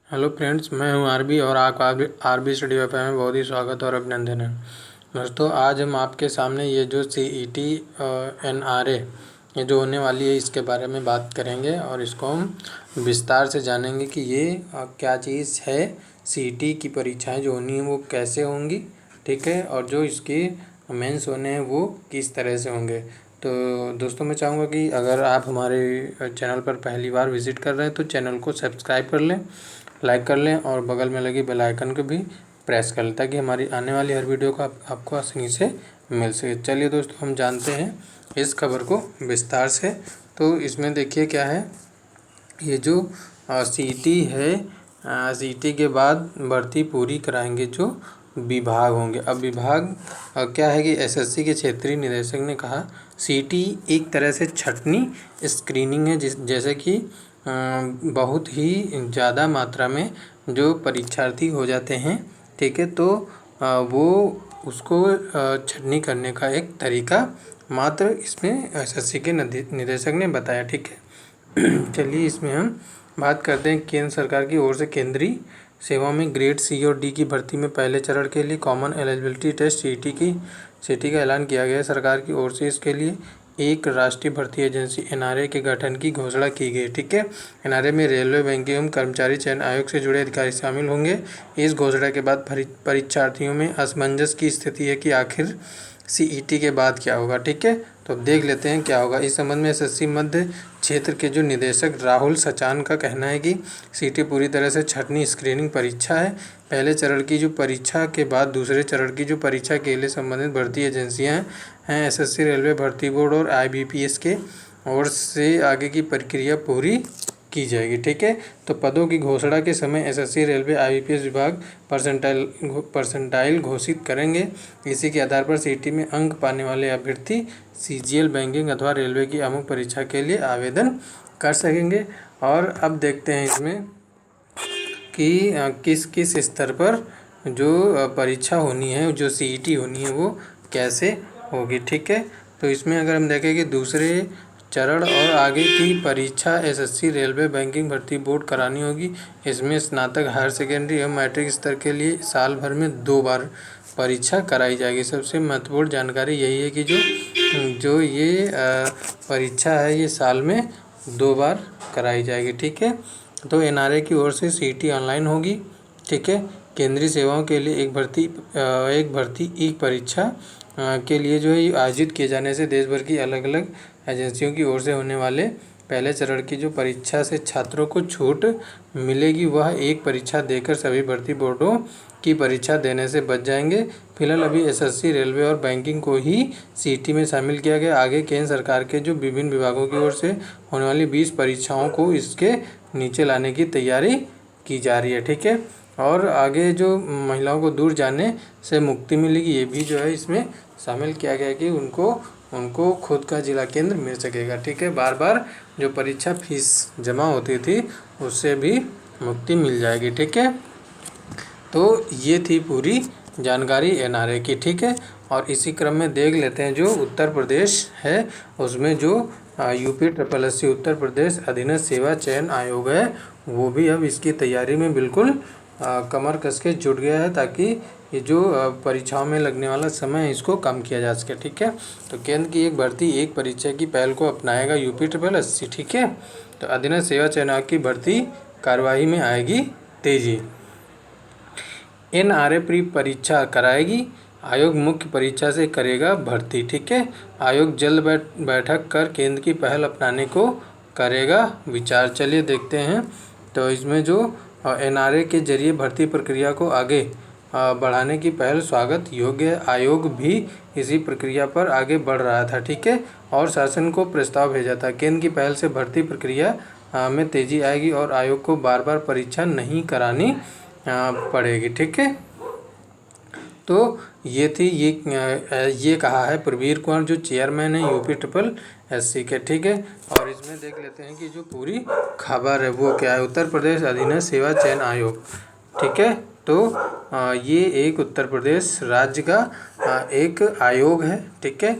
Hello friends, मैं हूं RB और आपका आरबी स्टडी एफ में बहुत ही स्वागत और अभिनंदन है। दोस्तों, आज हम आपके सामने ये जो सीईटी एनआरए ये जो होने वाली है इसके बारे में बात करेंगे और इसको हम विस्तार से जानेंगे कि ये क्या चीज़ है। सीईटी की परीक्षाएं जो होनी है वो कैसे होंगी, ठीक है, और जो इसके मेंस होने हैं वो किस तरह से होंगे। तो दोस्तों, मैं चाहूँगा कि अगर आप हमारे चैनल पर पहली बार विज़िट कर रहे हैं तो चैनल को सब्सक्राइब कर लें, लाइक कर लें और बगल में लगी बेल आइकन को भी प्रेस कर लें ताकि हमारी आने वाली हर वीडियो का आपको आसानी से मिल सके। चलिए दोस्तों, हम जानते हैं इस खबर को विस्तार से। तो इसमें देखिए क्या है, ये जो सीईटी है, सीईटी के बाद भर्ती पूरी कराएंगे जो विभाग होंगे। अब विभाग क्या है कि एसएससी के क्षेत्रीय निदेशक ने कहा सीईटी एक तरह से छँटनी स्क्रीनिंग है, जैसे कि बहुत ही ज़्यादा मात्रा में जो परीक्षार्थी हो जाते हैं, ठीक है, तो वो उसको छँटनी करने का एक तरीका मात्र इसमें एसएससी के निदेशक ने बताया, ठीक है। चलिए इसमें हम बात करते हैं केंद्र सरकार की ओर से केंद्रीय सेवाओं में ग्रेड सी और डी की भर्ती में पहले चरण के लिए कॉमन एलिजिबिलिटी टेस्ट सीटी का ऐलान किया गया है। सरकार की ओर से इसके लिए एक राष्ट्रीय भर्ती एजेंसी एनआरए के गठन की घोषणा की गई, ठीक है। एनआरए में रेलवे, बैंकिंग एवं कर्मचारी चयन आयोग से जुड़े अधिकारी शामिल होंगे। इस घोषणा के बाद परीक्षार्थियों में असमंजस की स्थिति है कि आखिर सीईटी के बाद क्या होगा, ठीक है। तो अब देख लेते हैं क्या होगा। इस संबंध में एसएससी मध्य क्षेत्र के जो निदेशक राहुल सचान का कहना है कि सीईटी पूरी तरह से छँटनी स्क्रीनिंग परीक्षा है। पहले चरण की जो परीक्षा के बाद दूसरे चरण की जो परीक्षा के लिए संबंधित भर्ती एजेंसियां हैं एसएससी, रेलवे भर्ती बोर्ड और आईबीपीएस के ओर से आगे की प्रक्रिया पूरी की जाएगी, ठीक है। तो पदों की घोषणा के समय एसएससी, रेलवे, आईबीपीएस विभाग परसेंटाइल घोषित करेंगे। इसी के आधार पर सीईटी में अंक पाने वाले अभ्यर्थी सीजीएल, बैंकिंग अथवा रेलवे की अमुक परीक्षा के लिए आवेदन कर सकेंगे। और अब देखते हैं इसमें कि किस किस स्तर पर जो परीक्षा होनी है, जो सीईटी होनी है वो कैसे होगी, ठीक है। तो इसमें अगर हम देखें कि दूसरे चरण और आगे की परीक्षा एसएससी, रेलवे, बैंकिंग भर्ती बोर्ड करानी होगी। इसमें स्नातक, हायर सेकेंडरी एवं मैट्रिक स्तर के लिए साल भर में 2 बार परीक्षा कराई जाएगी। सबसे महत्वपूर्ण जानकारी यही है कि जो ये परीक्षा है ये साल में 2 बार कराई जाएगी, ठीक है। तो एनआरए की ओर से सीईटी ऑनलाइन होगी, ठीक है। केंद्रीय सेवाओं के लिए एक परीक्षा के लिए जो है आयोजित किए जाने से देश भर की अलग अलग एजेंसियों की ओर से होने वाले पहले चरण की जो परीक्षा से छात्रों को छूट मिलेगी, वह एक परीक्षा देकर सभी भर्ती बोर्डों की परीक्षा देने से बच जाएंगे। फिलहाल अभी एसएससी, रेलवे और बैंकिंग को ही सीईटी में शामिल किया गया। आगे केंद्र सरकार के जो विभिन्न विभागों की ओर से होने वाली 20 परीक्षाओं को इसके नीचे लाने की तैयारी की जा रही है, ठीक है। और आगे जो महिलाओं को दूर जाने से मुक्ति मिलेगी, ये भी जो है इसमें शामिल किया गया है कि उनको खुद का जिला केंद्र मिल सकेगा, ठीक है। बार बार जो परीक्षा फीस जमा होती थी उससे भी मुक्ति मिल जाएगी, ठीक है। तो ये थी पूरी जानकारी एनआरए की, ठीक है। और इसी क्रम में देख लेते हैं जो उत्तर प्रदेश है उसमें जो यूपीएससी उत्तर प्रदेश अधीनस्थ सेवा चयन आयोग है वो भी अब इसकी तैयारी में बिल्कुल कमर कस के जुट गया है ताकि ये जो परीक्षाओं में लगने वाला समय है इसको कम किया जा सके, ठीक है। तो केंद्र की एक भर्ती एक परीक्षा की पहल को अपनाएगा यूपीएससी, ठीक है। तो अधीनस्थ सेवा चयन आयोग की भर्ती कार्यवाही में आएगी तेजी। एनआरए प्री परीक्षा कराएगी आयोग, मुख्य परीक्षा से करेगा भर्ती, ठीक है। आयोग जल्द बैठक कर केंद्र की पहल अपनाने को करेगा विचार। चलिए देखते हैं। तो इसमें जो एनआरए के जरिए भर्ती प्रक्रिया को आगे बढ़ाने की पहल स्वागत योग्य है। आयोग भी इसी प्रक्रिया पर आगे बढ़ रहा था, ठीक है, और शासन को प्रस्ताव भेजा था। केंद्र की पहल से भर्ती प्रक्रिया में तेजी आएगी और आयोग को बार बार परीक्षा नहीं करानी पड़ेगी, ठीक है। तो ये थी ये कहा है प्रवीर कुमार जो चेयरमैन है यूपीएससी के, ठीक है। और इसमें देख लेते हैं कि जो पूरी खबर है वो क्या है। उत्तर प्रदेश अधीनस्थ सेवा चयन आयोग, ठीक है। तो ये एक उत्तर प्रदेश राज्य का एक आयोग है, ठीक है।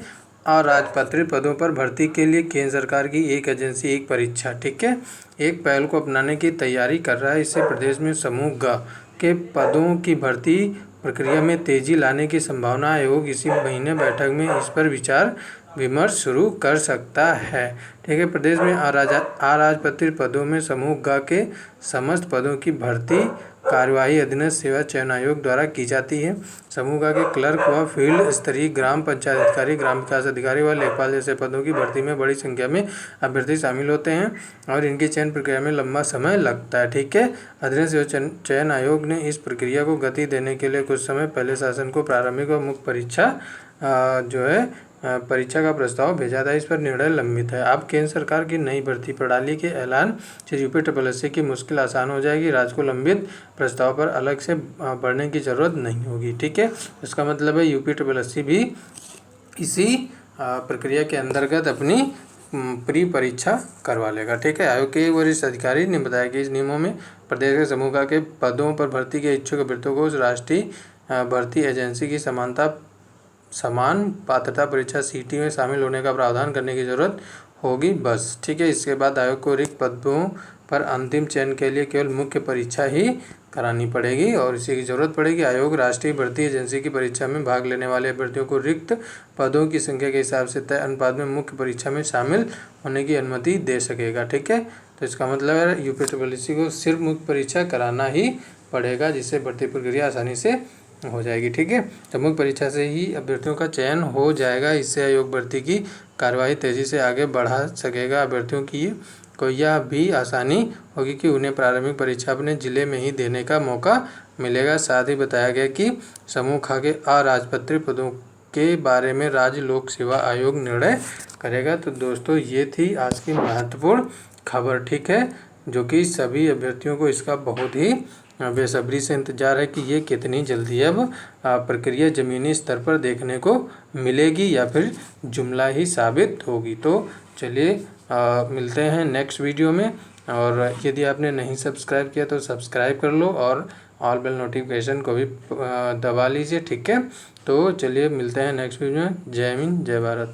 अराजपत्रित पदों पर भर्ती के लिए केंद्र सरकार की एक एजेंसी एक परीक्षा, ठीक है, एक पहल को अपनाने की तैयारी कर रहा है। इससे प्रदेश में समूह ग के पदों की भर्ती प्रक्रिया में तेजी लाने की संभावना। आयोग इसी महीने बैठक में इस पर विचार विमर्श शुरू कर सकता है, ठीक है। प्रदेश में अराजपत्रित पदों में समूह ग के समस्त पदों की भर्ती कार्यवाही अधीनस्थ सेवा चयन आयोग द्वारा की जाती है। समूह ग के क्लर्क व फील्ड स्तरीय ग्राम पंचायत अधिकारी, ग्राम विकास अधिकारी व लेखपाल जैसे पदों की भर्ती में बड़ी संख्या में अभ्यर्थी शामिल होते हैं और इनकी चयन प्रक्रिया में लंबा समय लगता है, ठीक है। अधीनस्थ सेवा चयन आयोग ने इस प्रक्रिया को गति देने के लिए कुछ समय पहले शासन को प्रारंभिक व मुख्य परीक्षा का प्रस्ताव भेजा था। इस पर निर्णय लंबित है। अब केंद्र सरकार की नई भर्ती प्रणाली के ऐलान से यूपीएससी की मुश्किल आसान हो जाएगी। राज्य को लंबित प्रस्ताव पर अलग से बढ़ने की जरूरत नहीं होगी, ठीक है। इसका मतलब है यूपीएससी भी इसी प्रक्रिया के अंतर्गत अपनी प्री परीक्षा करवा लेगा, ठीक है। आयोग के वरिष्ठ अधिकारी ने बताया कि इस नियमों में प्रदेश के समूह के पदों पर भर्ती के इच्छुक अभ्यर्थियों को राष्ट्रीय भर्ती एजेंसी की समान पात्रता परीक्षा सीटी में शामिल होने का प्रावधान करने की जरूरत होगी, बस, ठीक है। इसके बाद आयोग को रिक्त पदों पर अंतिम चयन के लिए केवल मुख्य परीक्षा ही करानी पड़ेगी और इसी की जरूरत पड़ेगी। आयोग राष्ट्रीय भर्ती एजेंसी की परीक्षा में भाग लेने वाले अभ्यर्थियों को रिक्त पदों की संख्या के हिसाब से तय अनुपात में मुख्य परीक्षा में शामिल होने की अनुमति दे सकेगा, ठीक है। तो इसका मतलब है यूपीएससी को सिर्फ मुख्य परीक्षा कराना ही पड़ेगा, जिससे भर्ती प्रक्रिया आसानी से हो जाएगी, ठीक है। तो मुख्य परीक्षा से ही अभ्यर्थियों का चयन हो जाएगा। इससे आयोग भर्ती की कार्यवाही तेजी से आगे बढ़ा सकेगा। अभ्यर्थियों की को यह भी आसानी होगी कि उन्हें प्रारंभिक परीक्षा अपने जिले में ही देने का मौका मिलेगा। साथ ही बताया गया कि समूह ख के अराजपत्रित पदों के बारे में राज्य लोक सेवा आयोग निर्णय करेगा। तो दोस्तों ये थी आज की महत्वपूर्ण खबर, ठीक है, जो कि सभी अभ्यर्थियों को इसका बहुत ही बेसब्री से इंतजार है कि ये कितनी जल्दी अब प्रक्रिया ज़मीनी स्तर पर देखने को मिलेगी या फिर जुमला ही साबित होगी। तो चलिए मिलते हैं नेक्स्ट वीडियो में, और यदि आपने नहीं सब्सक्राइब किया तो सब्सक्राइब कर लो और ऑल बेल नोटिफिकेशन को भी दबा लीजिए, ठीक है। तो चलिए मिलते हैं नेक्स्ट वीडियो में। जय हिंद, जय भारत।